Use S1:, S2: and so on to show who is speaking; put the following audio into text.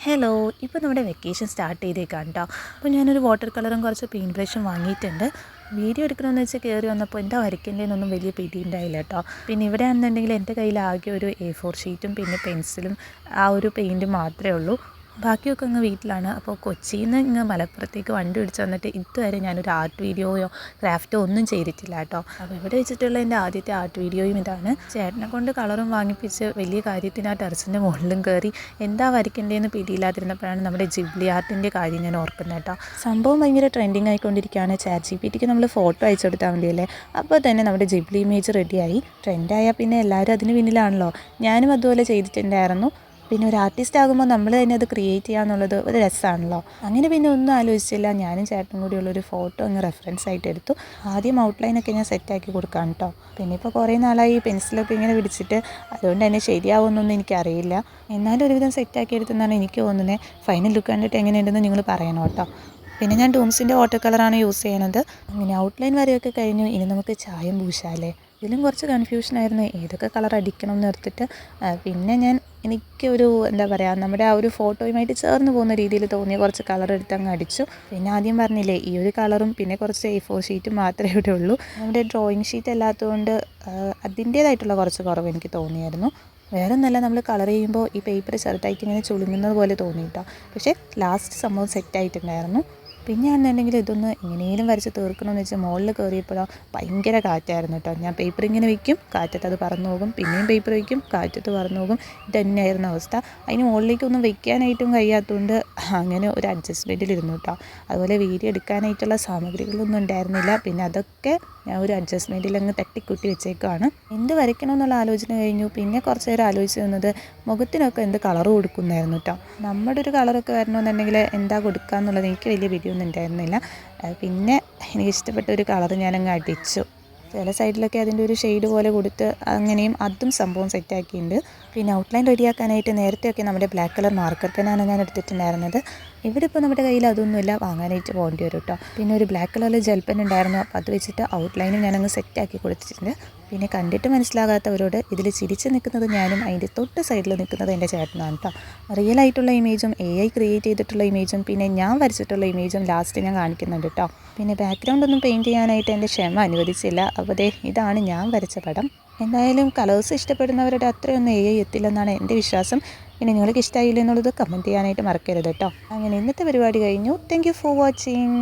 S1: Hello, ഇപ്പോൾ നമ്മുടെ vacation start ചെയ്തേക്കാണ് കേട്ടോ. അപ്പോൾ ഞാനൊരു വാട്ടർ കളറും കുറച്ച് പെയിൻറ്റ് ബ്രഷും വാങ്ങിയിട്ടുണ്ട്. വീഡിയോ എടുക്കണമെന്ന് വെച്ചാൽ കയറി വന്നപ്പോൾ എന്താ വരയ്ക്കേണ്ടതെന്നൊന്നും വലിയ പിടി ഉണ്ടായില്ല കേട്ടോ. പിന്നെ ഇവിടെ ആണെന്നുണ്ടെങ്കിൽ എൻ്റെ കയ്യിൽ ആകെ ഒരു A4 ഷീറ്റും പിന്നെ പെൻസിലും ആ ഒരു പെയിൻറ്റും മാത്രമേ ഉള്ളൂ. ബാക്കിയൊക്കെ അങ്ങ് വീട്ടിലാണ്. അപ്പോൾ കൊച്ചിയിൽ നിന്ന് ഇങ്ങ് മലപ്പുറത്തേക്ക് വണ്ടി പിടിച്ച് വന്നിട്ട് ഇതുവരെ ഞാനൊരു ആർട്ട് വീഡിയോയോ ക്രാഫ്റ്റോ ഒന്നും ചെയ്തിട്ടില്ല കേട്ടോ. അപ്പോൾ ഇവിടെ വെച്ചിട്ടുള്ള എൻ്റെ ആദ്യത്തെ ആർട്ട് വീഡിയോയും ഇതാണ്. ചേട്ടനെ കൊണ്ട് കളറും വാങ്ങിപ്പിച്ച് വലിയ കാര്യത്തിന് ആ ടെറസിൻ്റെ മുകളിലും കയറി എന്താ വരയ്ക്കേണ്ടതെന്ന് പിടിയില്ലാതിരുന്നപ്പോഴാണ് നമ്മുടെ ജിബ്ലി ആർട്ടിൻ്റെ കാര്യം ഞാൻ ഓർക്കുന്നത് കേട്ടോ. സംഭവം ഭയങ്കര ട്രെൻഡിങ് ആയിക്കൊണ്ടിരിക്കുകയാണ്. ChatGPTക്ക് നമ്മൾ ഫോട്ടോ അയച്ചു കൊടുത്താൽ മതിയല്ലേ, അപ്പോൾ തന്നെ നമ്മുടെ ജിബ്ലി ഇമേജ് റെഡിയായി. ട്രെൻഡായാൽ പിന്നെ എല്ലാവരും അതിന് പിന്നിലാണല്ലോ. ഞാനും അതുപോലെ ചെയ്തിട്ടുണ്ടായിരുന്നു. പിന്നെ ഒരു ആർട്ടിസ്റ്റ് ആകുമ്പോൾ നമ്മൾ തന്നെ അത് ക്രിയേറ്റ് ചെയ്യുക എന്നുള്ളത് ഒരു രസമാണല്ലോ. അങ്ങനെ പിന്നെ ഒന്നും ആലോചിച്ചില്ല, ഞാനും ചേട്ടനും കൂടിയുള്ളൊരു ഫോട്ടോ അങ്ങ് റെഫറൻസ് ആയിട്ട് എടുത്തു. ആദ്യം ഔട്ട്ലൈനൊക്കെ ഞാൻ സെറ്റാക്കി കൊടുക്കാം കേട്ടോ. പിന്നെ ഇപ്പോൾ കുറേ നാളായി പെൻസിലൊക്കെ ഇങ്ങനെ പിടിച്ചിട്ട്, അതുകൊണ്ട് തന്നെ ശരിയാവുമെന്നൊന്നും എനിക്കറിയില്ല. എന്നാലും ഒരുവിധം സെറ്റാക്കി എടുത്തെന്നാണ് എനിക്ക് തോന്നുന്നത്. ഫൈനൽ ലുക്ക് കണ്ടിട്ട് എങ്ങനെയുണ്ടെന്ന് നിങ്ങൾ പറയണം കേട്ടോ. പിന്നെ ഞാൻ ഡൂംസിൻ്റെ വാട്ടർ കളറാണ് യൂസ് ചെയ്യണത്. അങ്ങനെ ഔട്ട്ലൈൻ വരെയൊക്കെ കഴിഞ്ഞു. ഇനി നമുക്ക് ചായം പൂശാല്ലേ. ഇതിലും കുറച്ച് കൺഫ്യൂഷനായിരുന്നു ഏതൊക്കെ കളർ അടിക്കണം എന്ന് ഓർത്തിട്ട്. പിന്നെ എനിക്കൊരു എന്താ പറയുക, നമ്മുടെ ആ ഒരു ഫോട്ടോയുമായിട്ട് ചേർന്ന് പോകുന്ന രീതിയിൽ തോന്നിയ കുറച്ച് കളർ എടുത്ത് അങ്ങ് അടിച്ചു. പിന്നെ ആദ്യം പറഞ്ഞില്ലേ, ഈ ഒരു കളറും പിന്നെ കുറച്ച് A4 ഷീറ്റും മാത്രമേ ഇവിടെ ഉള്ളൂ. നമ്മുടെ ഡ്രോയിങ് ഷീറ്റ് അല്ലാത്തതുകൊണ്ട് അതിൻ്റേതായിട്ടുള്ള കുറച്ച് കുറവ് എനിക്ക് തോന്നിയായിരുന്നു. വേറെ ഒന്നല്ല, നമ്മൾ കളർ ചെയ്യുമ്പോൾ ഈ പേപ്പർ ചെറുതായിട്ട് ഇങ്ങനെ ചുളുങ്ങുന്നത് പോലെ തോന്നിയിട്ടോ. പക്ഷേ ലാസ്റ്റ് സംഭവം സെറ്റായിട്ടുണ്ടായിരുന്നു. പിന്നെ ആണെന്നുണ്ടെങ്കിൽ ഇതൊന്ന് എങ്ങനെയും വരച്ച് തീർക്കണമെന്ന് വെച്ചാൽ മുകളിൽ കയറിയപ്പോഴോ ഭയങ്കര കാറ്റായിരുന്നു കേട്ടോ. ഞാൻ പേപ്പർ ഇങ്ങനെ വയ്ക്കും, കാറ്റത്ത് അത് പറന്നു പോകും, പിന്നെയും പേപ്പർ വയ്ക്കും, കാറ്റത്ത് പറന്നു പോകും. ഇതന്നെയായിരുന്നു അവസ്ഥ. അതിന് മുകളിലേക്കൊന്നും വയ്ക്കാനായിട്ടും കഴിയാത്തതുകൊണ്ട് അങ്ങനെ ഒരു അഡ്ജസ്റ്റ്മെൻറ്റിലിരുന്നു കേട്ടോ. അതുപോലെ വീഡിയോ എടുക്കാനായിട്ടുള്ള സാമഗ്രികളൊന്നും ഉണ്ടായിരുന്നില്ല. പിന്നെ അതൊക്കെ ഞാൻ ഒരു അഡ്ജസ്റ്റ്മെൻറ്റിലങ്ങ് തട്ടിക്കുട്ടി വെച്ചേക്കാണ്. എന്ത് വരയ്ക്കണമെന്നുള്ള ആലോചന കഴിഞ്ഞു. പിന്നെ കുറച്ച് നേരം ആലോചിച്ച് നിന്നത് മുഖത്തിനൊക്കെ എന്ത് കളറ് കൊടുക്കുന്നതായിരുന്നു കേട്ടോ. നമ്മുടെ ഒരു കളറൊക്കെ വരണമെന്നുണ്ടെങ്കിൽ എന്താ കൊടുക്കുക എന്നുള്ളത് എനിക്ക് വലിയ പിടിയൊന്നും ഉണ്ടായിരുന്നില്ല. പിന്നെ എനിക്കിഷ്ടപ്പെട്ട ഒരു കളറ് ഞാനങ്ങ് അടിച്ചു. ചില സൈഡിലൊക്കെ അതിൻ്റെ ഒരു ഷെയ്ഡ് പോലെ കൊടുത്ത് അങ്ങനെയും അതും സംഭവം സെറ്റാക്കിയിട്ടുണ്ട്. പിന്നെ ഔട്ട്ലൈൻ റെഡിയാക്കാനായിട്ട് നേരത്തെയൊക്കെ നമ്മുടെ ബ്ലാക്ക് കളർ മാർക്കർ പെന്നാണ് ഞാൻ എടുത്തിട്ടുണ്ടായിരുന്നത്. ഇവിടെ ഇപ്പോൾ നമ്മുടെ കയ്യിൽ അതൊന്നുമില്ല, വാങ്ങാനായിട്ട് പോകേണ്ടി വരും കേട്ടോ. പിന്നെ ഒരു ബ്ലാക്ക് കളറിൽ ജെൽ പെൻ ഉണ്ടായിരുന്നു, അപ്പോൾ അത് വെച്ചിട്ട് ഔട്ട്ലൈനും ഞാനങ്ങ് സെറ്റാക്കി കൊടുത്തിട്ടുണ്ട്. പിന്നെ കണ്ടിട്ട് മനസ്സിലാകാത്തവരോട്, ഇതിൽ ചിരിച്ച് നിൽക്കുന്നത് ഞാനും അതിൻ്റെ തൊട്ട് സൈഡിൽ നിൽക്കുന്നത് എൻ്റെ ചേട്ടനാണ് കേട്ടോ. റിയൽ ആയിട്ടുള്ള ഇമേജും AI ക്രിയേറ്റ് ചെയ്തിട്ടുള്ള ഇമേജും പിന്നെ ഞാൻ വരച്ചിട്ടുള്ള ഇമേജും ലാസ്റ്റ് ഞാൻ കാണിക്കുന്നുണ്ട് കേട്ടോ. പിന്നെ ബാക്ക്ഗ്രൗണ്ട് ഒന്നും പെയിൻറ്റ് ചെയ്യാനായിട്ട് എൻ്റെ ക്ഷമ അനുവദിച്ചില്ല. അപ്പോൾ ഇതാണ് ഞാൻ വരച്ച പടം. എന്തായാലും കളേഴ്സ് ഇഷ്ടപ്പെടുന്നവരുടെ അത്രയൊന്നും AI എത്തില്ലെന്നാണ് എൻ്റെ വിശ്വാസം. പിന്നെ നിങ്ങൾക്ക് ഇഷ്ടമായില്ല എന്നുള്ളത് കമൻറ്റ് ചെയ്യാനായിട്ട് മറക്കരുത് കേട്ടോ. അങ്ങനെ ഇന്നത്തെ പരിപാടി കഴിഞ്ഞു. Thank you for watching.